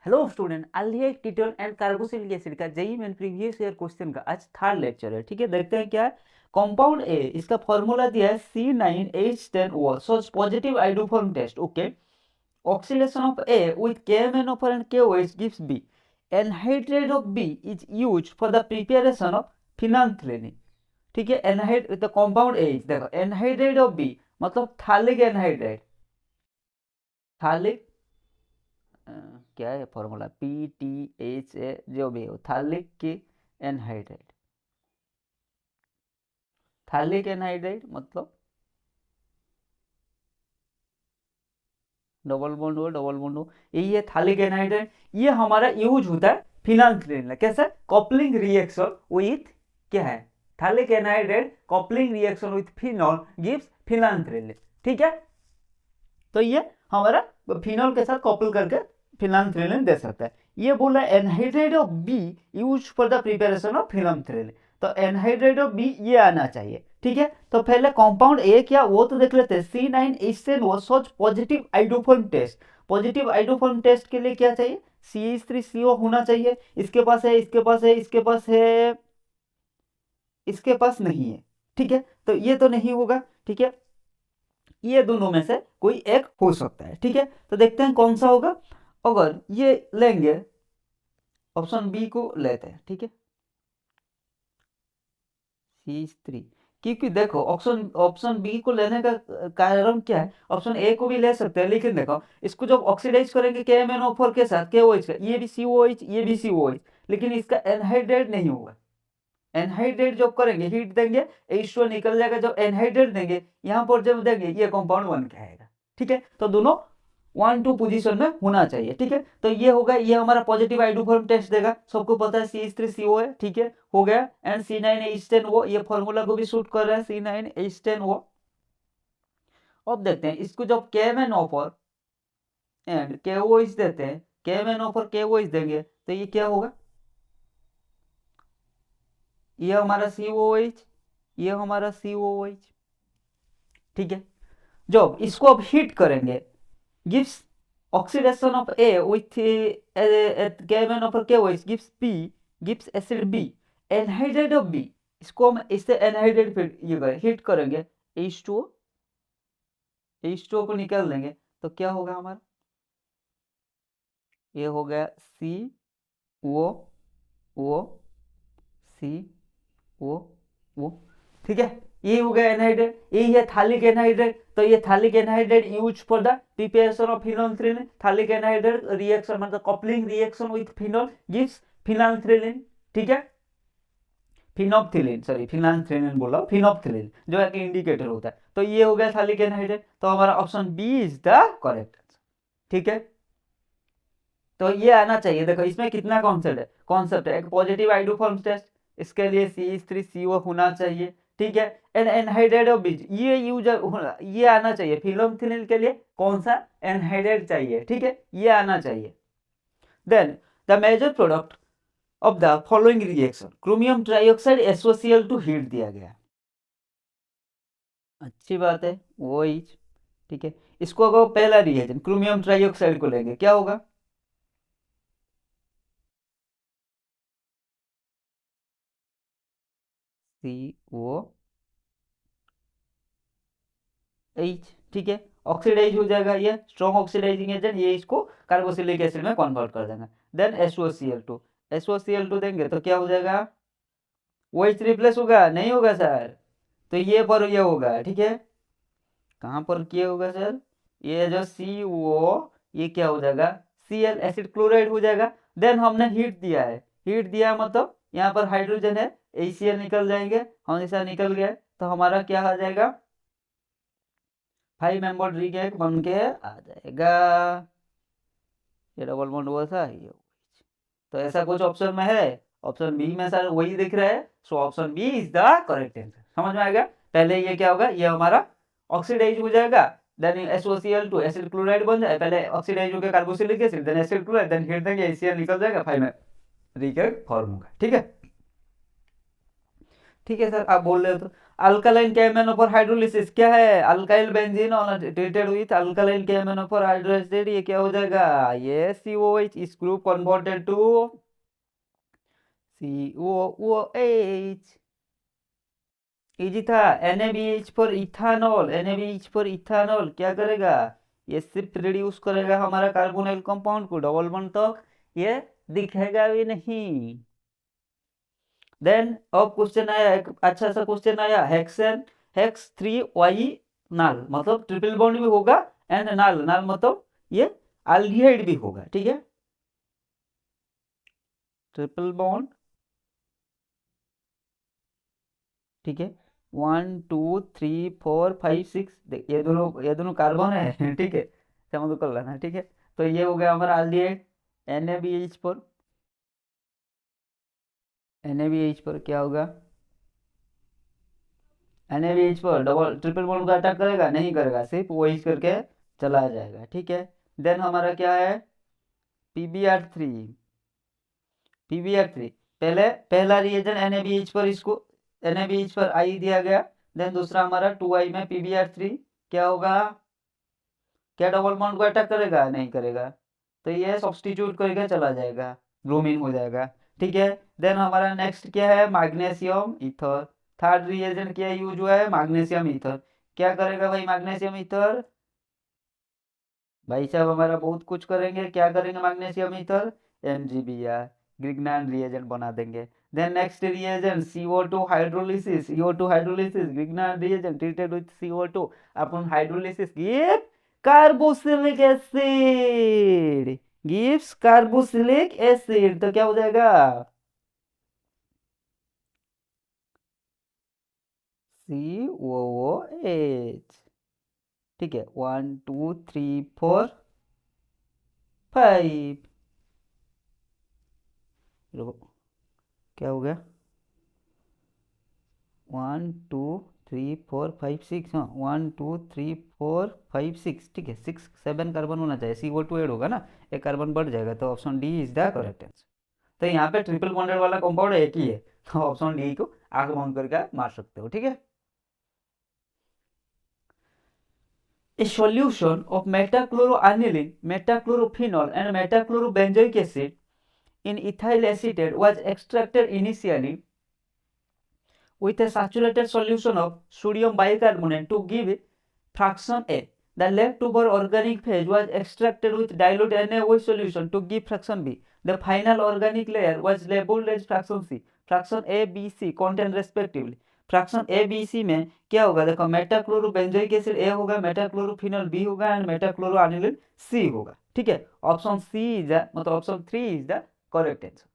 Hello student, aldehyde ketone and carboxylic acid का JEE main previous year question का आज third lecture है। ठीक है, देखते हैं क्या है। कंपाउंड ए, इसका फॉर्मूला दिया है C9H10O, so positive iodoform test. Okay, oxidation of A with KMnO4 and KOH gives B. Anhydride of B is used for the preparation of phenanthroline। ठीक है, एनहाइड द कंपाउंड ए, देखो anhydride of B मतलब थालिक anhydride, थालिक क्या है formula, PTHA, जो भी हो, थालिक की एनहाइड्राइड, थालिक एनहाइड्राइड मतलब डबल बॉन्ड हो, डबल बॉन्ड हो, यही है थालिक एनहाइड्राइड। ये हमारा यूज होता है फिनाल्थ्रेन, कैसा कपलिंग रिएक्शन विथ क्या है, phthalic anhydride coupling reaction with phenol gives phenolphthalein. ठीक है, तो ये हमारा फिनॉल के साथ कपल करके फिनाल्थ्रेन दे सकता है। ये बोला anhydride of be use for the preparation of phenolphthalein, तो एनहाइड्राइड ऑफ बी ये आना चाहिए। ठीक है, तो पहले कंपाउंड ए क्या वो तो देख लेते हैं। C9H10O shows positive iodoform test. Positive iodoform test के लिए क्या चाहिए, CH3CO होना चाहिए। इसके पास है, इसके पास है, इसके पास है, इसके पास नहीं है। ठीक है, तो ये तो नहीं होगा। ठीक है, ये दोनों में से कोई एक हो सकता है। ठीक है, तो देखते हैं कौन सा होगा। अगर ये लेंगे, ऑप्शन बी को लेते हैं। ठीक है, CH3, क्योंकि देखो ऑप्शन ऑप्शन बी को लेने का कारण क्या है, ऑप्शन ए को भी ले सकते हैं, लेकिन देखो इसको जब ऑक्सीडाइज करेंगे KMnO4 के साथ KOH का, ये भी COH, ये भी COH, लेकिन इसका एनहाइड्रेट नहीं होगा। एनहाइड्रेट जब करेंगे, हीट देंगे, H2 निकल जाएगा। जब एनहाइड्रेट देंगे यहाँ पर, जब देंगे ये कंपाउंड बन के आएगा। ठीक है, तो दोनों 1-2 पोजीशन में होना चाहिए। ठीक है, तो ये होगा, ये हमारा पॉजिटिव आइडोफॉर्म टेस्ट देगा। सबको पता है CH3CO है। ठीक है, हो गया। एंड C9H10O, ये फॉर्मूला को भी सूट कर रहा है, C9H10O। अब देखते हैं इसको, जब KMnO4 एंड KOH देते हैं, KMnO4 KOH देंगे, तो ये क्या होगा, ये हमारा COH, ये हमारा COH। ठीक है, जब इसको अब हीट करेंगे, gives oxidation of A with KMnO4 KOH gives P, gives acid B, anhydride of B। इसको हम इससे एनहाइड्रेट फिर ये करें, हीट करेंगे, H2O को निकाल देंगे, तो क्या होगा हमारा, ये हो गया COO, COO। ठीक है, ये हो गया एनहाइड्रेट, यही है थालिक एनहाइड्रेट। तो ये phthalic anhydride use for the preparation of phenolphthalein. Phthalic anhydride reaction मतलब coupling reaction with phenol gives phenolphthalein. ठीक है, फिनोप्थिलिन, सॉरी फिनाल्थ्रेलिन बोला, फिनोप्थिलिन जो एक इंडिकेटर होता है। तो ये हो गया थालिक एनहाइड्रेट, तो हमारा option B is the correct answer. ठीक है, तो ये आना चाहिए। देखो इसमें कितना कॉन्सेप्ट है, एक पॉजिटिव आइडोफॉर्म टेस्ट, इसके लिए CH3CO होना चाहिए। ठीक है, एंड एनहाइड्राइड ऑफ बीज, ये ये आना चाहिए। फिनोल्फिनिल के लिए कौन सा एनहाइड्राइड चाहिए। ठीक है, ये आना चाहिए। Then the major product of the following reaction, chromium trioxide SOCl2 heat दिया गया, अच्छी बात है, वो ही। ठीक है, इसको अगर पहला रिएक्शन क्रोमियम ट्राइऑक्साइड को लेंगे, क्या होगा, COH। ठीक है, ऑक्सीडाइज हो जाएगा, ये स्ट्रॉन्ग ऑक्सीडाइजिंग एजेंट, ये इसको कार्बोक्सिलिक एसिड में कन्वर्ट कर देंगे। देन SOCl2 देंगे, तो क्या हो जाएगा, OH रिप्लेस होगा, नहीं होगा सर, तो ये पर ये होगा। ठीक है, कहाँ पर क्या होगा सर, ये जो CO, ये क्या हो जाएगा, Cl एसिड क्लोराइड हो जाएगा। देन हमने हीट दिया है, हीट दिया मतलब यहाँ पर हाइड्रोजन है, HCl निकल जाएंगे, हमेशा निकल गया, तो हमारा क्या आ जाएगा, 5 मेंबर रिएक्ट बन के आ जाएगा। ये डबल बॉन्ड हुआ था ये, तो ऐसा कुछ ऑप्शन में है, ऑप्शन बी में सर वही दिख रहा है, so option B is the correct answer. समझ में आएगा। पहले ये क्या होगा, ये हमारा ऑक्सीडाइज हो जाएगा, देन SOCl2 एसिड क्लोराइड बन जाए, पहले ऑक्सीडाइज हो गया carboxylic acid, then acid chloride, then heat देंगे, HCl निकल जाएगा, 5 में रिएक्ट फॉर्म होगा। ठीक है, ठीक है सर, आप बोल रहे हो तो अल्कालाइन KMnO4 हाइड्रोलिसिस क्या है, alkyl benzene treated with alkaline KMnO4 hydrolysis, ये क्या हो जाएगा, ये COOH, इस group converted to COOH। Easy था। NaBH four ethanol, NaBH four ethanol क्या करेगा, ये सिर्फ रिड्यूस करेगा हमारा कार्बोनाइल कंपाउंड को, डबल बॉन्ड तक ये दिखेगा भी नहीं। देन अब क्वेश्चन आया, एक अच्छा सा क्वेश्चन आया, हेक्सेन हेक्स 3Y नाल, मतलब ट्रिपल बॉन्ड भी होगा, एंड नाल नाल मतलब ये एल्डिहाइड भी होगा, ठीक है, ट्रिपल बॉन्ड, ठीक है, 1 2 3 4 5 6, ये दोनों कार्बन है ठीक है, समझ कर लेना, ठीक है। तो ये हो गया हमारा एल्डिहाइड, NaBH पर क्या होगा, NaBH पर डबल ट्रिपल बॉन्ड को अटैक करेगा, नहीं करेगा, सिर्फ OH करके चला जाएगा, ठीक है। देन हमारा क्या है, PbR3, पहले पहला रिएजन NaBH पर, इसको NaBH पर I दिया गया, देन दूसरा हमारा 2I में PbR3 क्या होगा, क्या डबल बॉन्ड को अटैक करेगा, नहीं करेगा, तो ये सब्स्टिट्यूट करके चला जाएगा, ब्रोमीन हो जाएगा, ठीक है। देन हमारा नेक्स्ट क्या है, मैग्नीशियम ईथर, थर्ड रिएजेंट क्या यूज हुआ है, मैग्नीशियम ईथर, क्या करेगा भाई मैग्नीशियम ईथर, भाई साहब हमारा बहुत कुछ करेंगे, क्या करेंगे magnesium ether, MgBr Grignard reagent बना देंगे। Then next reagent CO2 hydrolysis, Grignard reagent treated with CO2 upon hydrolysis give carboxylic acid, gives carboxylic acid, तो क्या हो जाएगा, COOH, ठीक है, 1 2 3 4 5, क्या हो गया, 1 2 3 4 5 6, हाँ 1 2 3 4 5 6, ठीक है, 6 7 कार्बन होना चाहिए, CO2 ऐड होगा ना, एक कार्बन बढ़ जाएगा, तो option D is the correct answer. तो यहाँ पे ट्रिपल बॉन्डेड वाला कंपाउंड एक ही है, तो ऑप्शन डी को आंख बंद करके मार सकते हो, ठीक है। A solution of metachloroaniline, metachlorophenol and metachlorobenzoic acid in ethyl acetate was extracted initially with a saturated solution of sodium bicarbonate to give fraction A. The leftover organic phase was extracted with dilute NaOH solution to give fraction B. The final organic layer was labeled as fraction C. Fraction A, B, C contain respectively. Fraction A B C में क्या होगा, देखो metachlorobenzoic acid A होगा, metachlorophenol B होगा, and metachloroaniline C होगा, ठीक है। Option C is the, मतलब option 3 is the correct answer.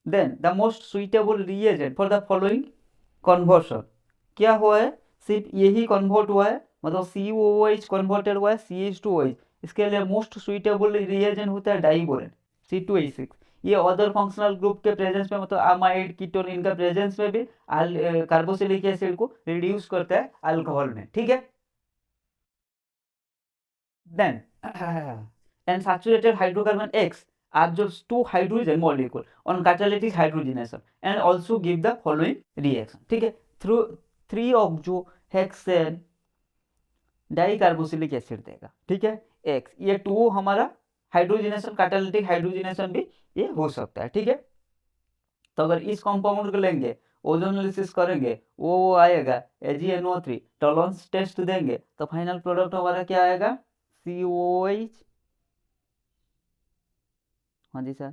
Then the most suitable reagent for the following conversion, क्या हुआ है, सिर्फ यही कन्वर्ट हुआ है, मतलब COOH कन्वर्टेड हुआ है CH2OH, इसके लिए मोस्ट सुइटेबल रिएजेंट होता है डाइबोरेन C2H6, ये अदर फंक्शनल ग्रुप के प्रेजेंस में, मतलब अमाइड कीटोन इनका प्रेजेंस में भी कार्बोक्सिलिक एसिड को रिड्यूस करता है अल्कोहल में, ठीक है। Then and saturated hydrocarbon X absorbs 2 hydrogen molecule on catalytic hydrogenation and also give the following reaction, ठीक है, through 3 oxo hexane dicarboxylic acid देगा, ठीक है, X, ये 2 हमारा हाइड्रोजनेशन, कैटालिटिक हाइड्रोजनेशन भी ये हो सकता है, ठीक है। तो अगर इस कंपाउंड को लेंगे, ओजोनोलिसिस करेंगे, वो आएगा AgNO3, टॉलरेंस टेस्ट देंगे, तो फाइनल प्रोडक्ट हमारा क्या आएगा, COOH, हाँ जी सर,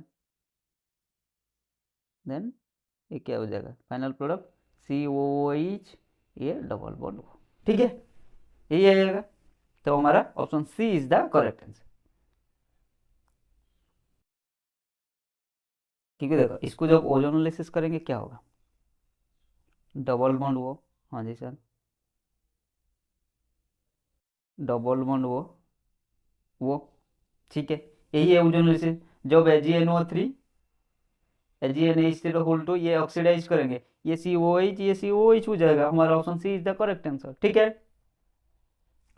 देन ये क्या हो जाएगा, फाइनल प्रोडक्ट COOH, ये डबल बॉन्ड, ठीक है, यही आएगा, तो हमारा option C is the correct answer. क्योंकि देखो इसको जब ओजोनोलिसिस करेंगे क्या होगा, डबल बॉन्ड वो, हाँ जी सर, डबल बॉन्ड वो, ठीक है, यही है ओजोनोलिसिस। जब AgNO3 AgNH3 ये ऑक्सीडाइज करेंगे, ये COOH, ये COOH हो जाएगा, हमारा option C is the correct answer, ठीक है,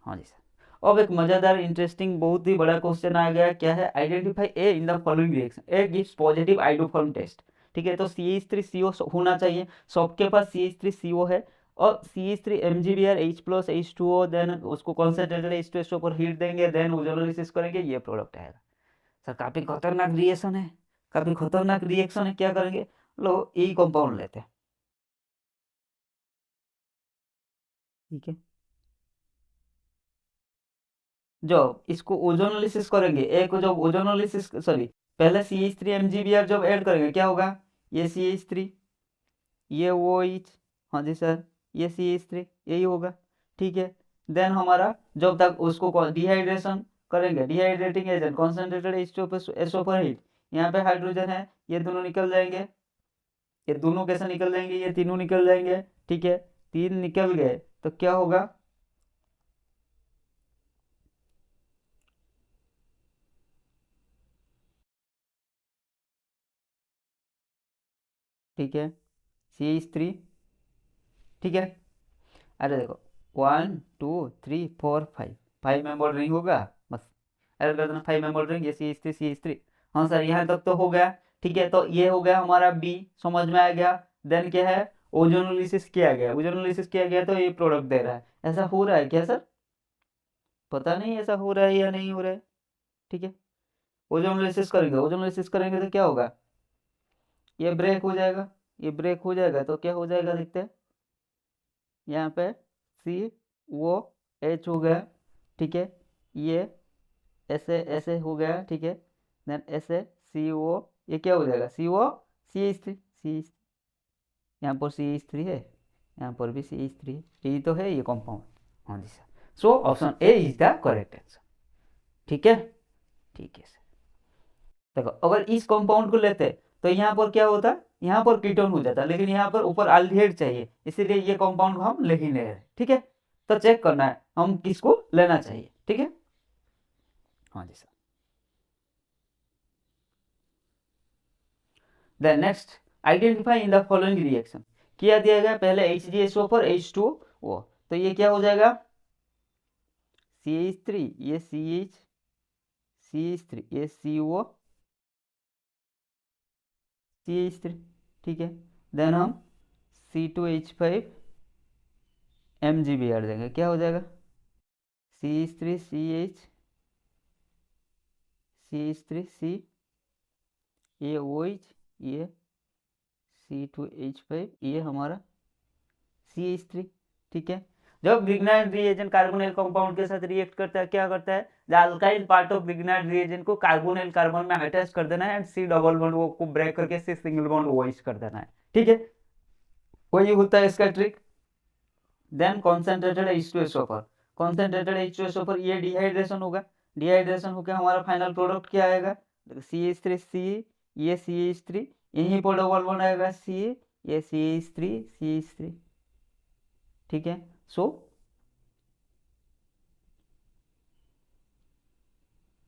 हाँ जी सर। अब एक मजेदार इंटरेस्टिंग बहुत ही बड़ा क्वेश्चन आ गया, क्या है, identify A in the following reaction, A gives positive iodoform test, ठीक है। तो CH3CO होना चाहिए, सबके पास CH3CO है, और CH3 MgBr H+H2O, देन उसको कॉन्सेंट्रेटेड H2SO पर हीट देंगे, देन ओजोनोलिसिस करेंगे, ये प्रोडक्ट आएगा। सर काफी खतरनाक रिएक्शन है, काफी खतरनाक रिएक्शन है। क्या करेंगे, लो यही कंपाउंड लेते हैं, ठीक है। जब इसको ओजोनोलिसिस करेंगे, एक जब ओजोनोलिसिस सॉरी पहले CH3 MgBr जब ऐड करेंगे क्या होगा, ये CH3, ये OH, हाँ जी सर, ये CH3, यही होगा, ठीक है। देन हमारा जब तक उसको डिहाइड्रेशन करेंगे, डिहाइड्रेटिंग एजेंट कॉन्सेंट्रेटेड H2SO पर हीट, यहाँ पे हाइड्रोजन है, ये दोनों निकल जाएंगे, ये दोनों कैसे निकल जाएंगे, ये तीनों निकल जाएंगे, ठीक है। तीन निकल गए तो क्या होगा, ठीक है, CH3, ठीक है। अरे देखो 1 2 3 4 5, 5 मेंबर रिंग होगा बस, ऐड कर देना 5 मेंबर रिंग, ये CH3 हाँ सर यहाँ तक तो हो गया, ठीक है। तो ये हो गया हमारा बी, समझ में आ गया। देन क्या है, ओजोनोलिसिस किया गया, ओजोनोलिसिस किया गया तो ये प्रोडक्ट दे रहा है। ऐसा हो रहा है क्या सर, पता नहीं ऐसा हो रहा है या नहीं हो रहा है, ठीक है। ओजोनोलिसिस करेंगे, ओजोनोलिसिस करेंगे तो क्या होगा, ये ब्रेक हो जाएगा, ये ब्रेक हो जाएगा तो क्या हो जाएगा देखते हैं, यहाँ पे COH हो गया, ठीक है। ये ऐसे ऐसे हो गया, ठीक है। देन ऐसे CO, ये क्या हो जाएगा CO CH3, यहाँ पर CH3 है, यहाँ पर भी CH3 है, यही तो है ये कंपाउंड, हाँ जी sir. So option A is the correct answer, ठीक है, ठीक है सर। देखो अगर इस कंपाउंड को लेते तो यहाँ पर क्या होता, यहाँ पर कीटोन हो जाता, लेकिन यहाँ पर ऊपर अल्डिहाइड चाहिए, इसीलिए ये कंपाउंड को हम ले ही नहीं रहे, ठीक है। तो चेक करना है हम किसको लेना चाहिए, ठीक है, हाँ जी sir. Then next, identify in the following reaction, किया दिया गया पहले HgSO पर H2O, तो ये क्या हो जाएगा CH3, ये CH3, ये CO CH3, ठीक है। देन हम C2H5 MgBr देंगे, क्या हो जाएगा CH3 CH3 ये OH, ये C2H5, ये हमारा CH3, ठीक है। जब लिग्नाइट रिएजेंट कार्बोनिल कंपाउंड के साथ रिएक्ट करता है, क्या करता है, the alkyl part of lignite reagent को कार्बोनिल कार्बन में अटैच कर देना है, एंड C डबल बॉन्ड वो को ब्रेक करके C सिंगल बॉन्ड OH कर देना है, ठीक है। वही होता है इसका ट्रिक। देन कॉन्सेंट्रेटेड H2SO पर, कॉन्सेंट्रेटेड H2SO पर ये डिहाइड्रेशन होगा, डिहाइड्रेशन होकर हमारा फाइनल प्रोडक्ट क्या आएगा, CH3C, ये CH3, यहीं पर डबल बॉन्ड आएगा C, ये CH3, ठीक है। सो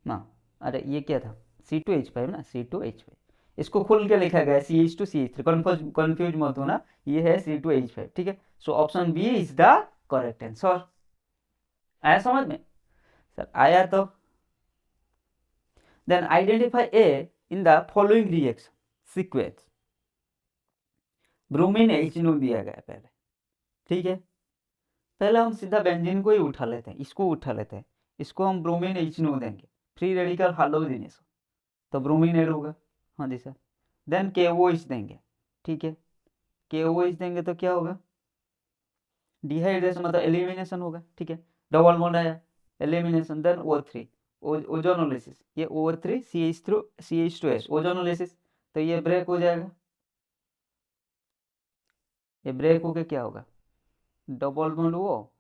ना, अरे ये क्या था C2H5 ना, C2H5, इसको खोल के लिखा गया CH2CH3, कंफ्यूज मत होना, ये है C2H5, ठीक है। So option B is the correct answer. आया समझ में सर, आया तो then identify A in the following reaction sequence, bromine HNO दिया गया पहले, ठीक है। पहले हम सीधा बेंजीन को ही उठा लेते हैं, इसको उठा लेते हैं, इसको हम ब्रोमीन HNO देंगे, फ्री रेडिकल हाइड्रोजन, तो ब्रोमीन ऐड होगा, हाँ जी सर। देन KOH देंगे, ठीक है, KOH देंगे तो क्या होगा, डिहाइड्रेशन मतलब एलिमिनेशन होगा, ठीक है। डबल बॉन्ड आया, एलिमिनेशन, देन O3 ओजोनोलिसिस, ये O3 CH2S ओजोनोलिसिस, तो ये ब्रेक हो जाएगा, ये ब्रेक होके क्या होगा, डबल बॉन्ड वो,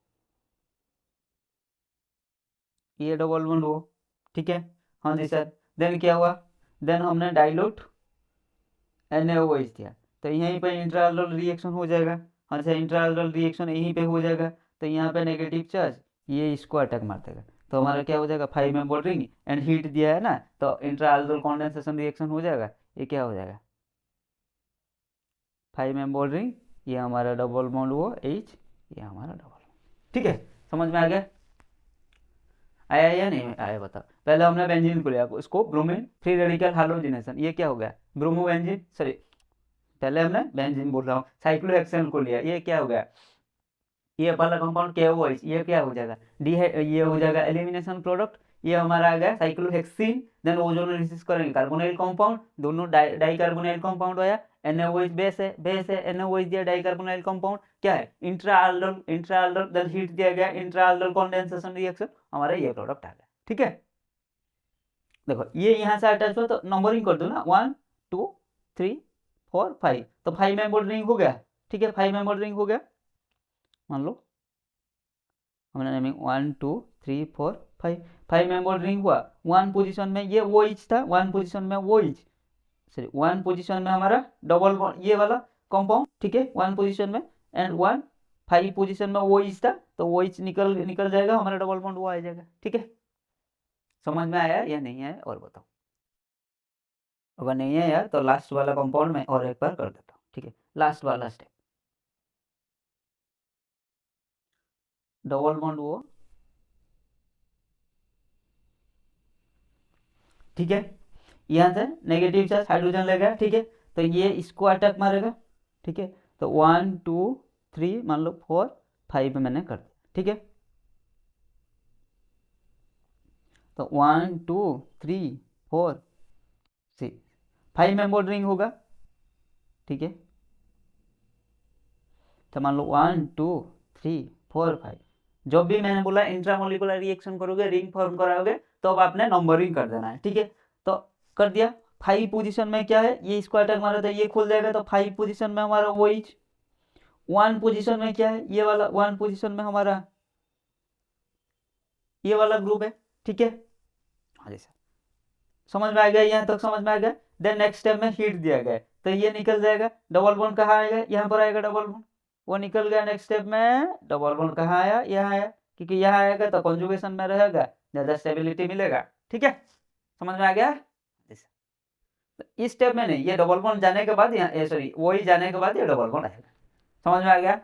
ये डबल बॉन्ड वो, ठीक है, हाँ जी सर। देन क्या हुआ, देन हमने डाइल्यूट NaOH दिया, तो यहीं पे इंट्राऑर्बिटल रिएक्शन हो जाएगा, अच्छा इंट्राऑर्बिटल रिएक्शन यहीं पे हो जाएगा, तो यहाँ पे नेगेटिव चार्ज ये इसको अटैक मार देगा, तो हमारा क्या हो जाएगा 5 मेंबर रिंग एंड हीट दिया है ना, तो इंट्राऑर्बिटल कंडेंसेशन रिएक्शन हो जाएगा, ये क्या हो जाएगा 5 मेंबर रिंग, ये हमारा डबल बॉन्ड वो H, ये हमारा डबल, ठीक है, समझ में आ गया, आया या नहीं आया बताओ। पहले हमने बेंजीन को लिया, इसको ब्रोमीन फ्री रेडिकल हाइड्रोजनेशन, ये क्या हो गया ब्रोमो बेंजीन, सॉरी पहले हमने बेंजीन बोल रहा हूँ, साइक्लोहेक्सेन को लिया, ये क्या हो गया, ये वाला कंपाउंड KOH, ये क्या हो जाएगा ये हो जाएगा एलिमिनेशन प्रोडक्ट, ये हमारा आ गया साइक्लोहेक्सिन, देन ओजोनोलिसिस करेंगे कार्बोनिल कंपाउंड, दोनों डाई कार्बोनिल कंपाउंड आया, NaOH बेस है NaOH दिया, डाई कार्बोनिल कंपाउंड क्या है इंट्राऑर्बिटल, देन हीट दिया गया, इंट्राऑर्बिटल कंडेंसेशन रिएक्शन, हमारा ये प्रोडक्ट आ गया। ठीक है, देखो ये यहाँ से अटैच हुआ तो नंबरिंग कर दो ना, 1 2 3 4 5, तो 5 मेंबर रिंग हो गया। ठीक है, 5 मेंबर रिंग हो गया, मान लो हमने नेमिंग 1 2 3 4 5 मेंबर रिंग हुआ। 1 पोजीशन में ये OH था, 1 पोजीशन में OH, सॉरी 1 पोजीशन में हमारा डबल बॉन्ड ये वाला कंपाउंड, ठीक है 1 पोजीशन में, एंड 1 5 पोजीशन में OH था, तो OH निकल जाएगा, हमारा डबल बॉन्ड वो आ जाएगा। ठीक है, समझ में आया या नहीं आया और बताओ, अगर नहीं है यार तो लास्ट वाला कंपाउंड में और एक बार कर देता हूँ। ठीक है, लास्ट वाला स्टेप, डबल बॉन्ड वो, ठीक है, यहाँ से नेगेटिव चार्ज हाइड्रोजन लेगा। ठीक है, तो ये इसको अटैक मारेगा। ठीक है, तो 1 2 3 मान लो 4 5 मैंने कर दिया। ठीक है, तो 1 2 3 4 6 5 मेंबर रिंग होगा। ठीक है, तो मान लो 1 2 3 4 5, जब भी मैंने बोला इंट्रामोलिकुलर रिएक्शन करोगे, रिंग फॉर्म कराओगे, तो अब आपने नंबरिंग कर देना है। ठीक है, तो कर दिया। 5 पोजीशन में क्या है, ये इसको अटैक मारा था, ये खुल जाएगा, तो 5 पोजीशन में हमारा OH। 1 पोजीशन में क्या है, ये वाला 1 पोजीशन में हमारा ये वाला ग्रुप है। ठीक है, हाँ जी सर, समझ में आ गया, यहाँ तक समझ में आ गया। देन नेक्स्ट स्टेप में हीट दिया गया, तो ये निकल जाएगा, डबल बॉन्ड कहाँ आएगा, यहाँ पर आएगा डबल बॉन्ड, वो निकल गया। नेक्स्ट स्टेप में डबल बॉन्ड कहाँ आया, यहाँ आया, क्योंकि यहाँ आएगा तो कॉन्जुगेशन में रहेगा, ज़्यादा स्टेबिलिटी मिलेगा। ठीक है, समझ में आ गया। तो इस स्टेप में नहीं, ये डबल बॉन्ड जाने के बाद यहाँ सॉरी OH जाने के बाद ये डबल बॉन्ड आएगा। समझ में आ गया।